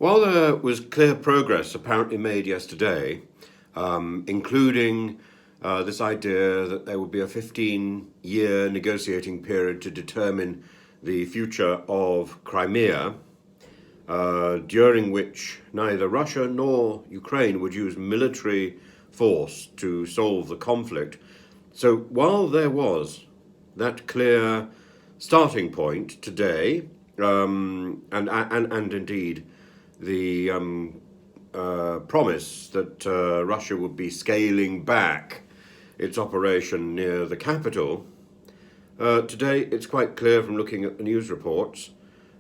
While there was clear progress apparently made yesterday, including this idea that there would be a 15-year negotiating period to determine the future of Crimea, during which neither Russia nor Ukraine would use military force to solve the conflict. So while there was that clear starting point today, and indeed the promise that Russia would be scaling back its operation near the capital, today it's quite clear from looking at the news reports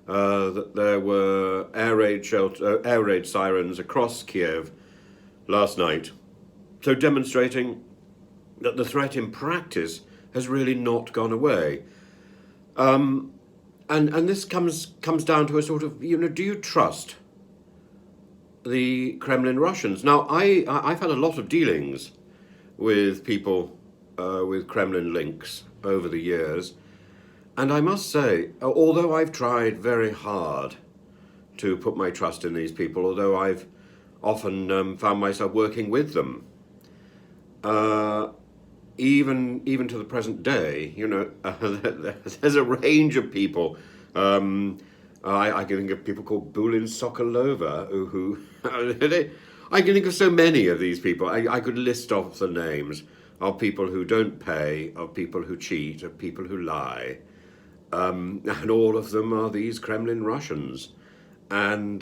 that there were air raid sirens across Kiev last night, so demonstrating that the threat in practice has really not gone away. And this comes down to a sort of, do you trust the Kremlin Russians? Now, I've had a lot of dealings with people with Kremlin links over the years, and I must say, although I've tried very hard to put my trust in these people, although I've often found myself working with them, even to the present day, there's a range of people. I can think of people called Bulin Sokolova, who I can think of so many of these people. I could list off the names of people who don't pay, of people who cheat, of people who lie. And all of them are these Kremlin Russians. And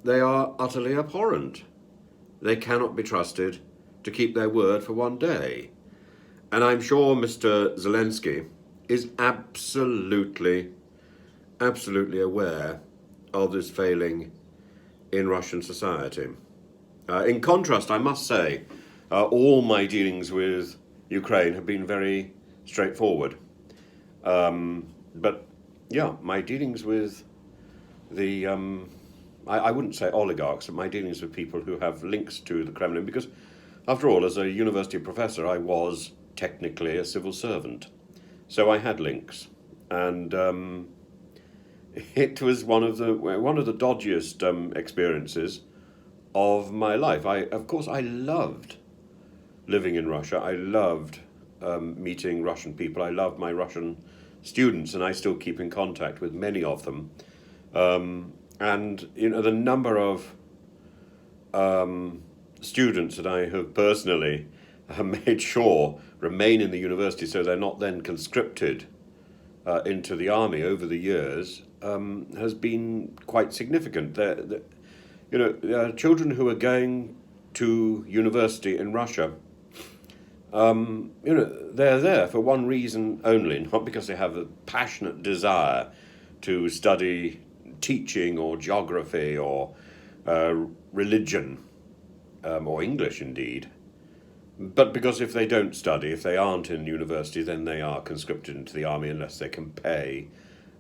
they are utterly abhorrent. They cannot be trusted to keep their word for one day. And I'm sure Mr. Zelensky is absolutely aware of this failing in Russian society. In contrast, I must say, all my dealings with Ukraine have been very straightforward. But yeah, my dealings with the, I wouldn't say oligarchs, but my dealings with people who have links to the Kremlin, because after all, as a university professor, I was technically a civil servant. So I had links. And it was one of the dodgiest experiences of my life. Of course, I loved living in Russia. I loved meeting Russian people. I loved my Russian students, and I still keep in contact with many of them. And the number of students that I have personally made sure remain in the university so they're not then conscripted into the army over the years has been quite significant. Children who are going to university in Russia, they're there for one reason only, not because they have a passionate desire to study teaching or geography or religion, or English indeed, but because if they don't study, if they aren't in university, then they are conscripted into the army unless they can pay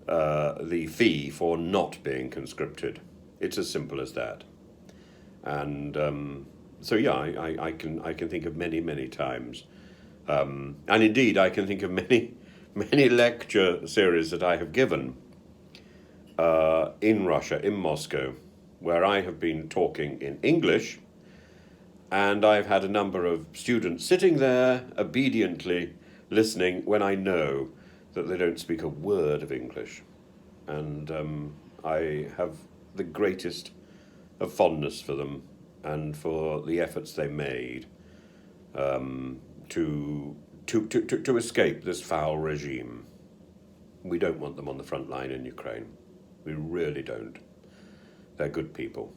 the fee for not being conscripted. It's as simple as that. And so yeah, I can think of many times, and indeed I can think of many lecture series that I have given in Russia, in Moscow, where I have been talking in English, and I've had a number of students sitting there obediently listening when I know that they don't speak a word of English. And I have the greatest of fondness for them and for the efforts they made to escape this foul regime. We don't want them on the front line in Ukraine. We really don't. They're good people.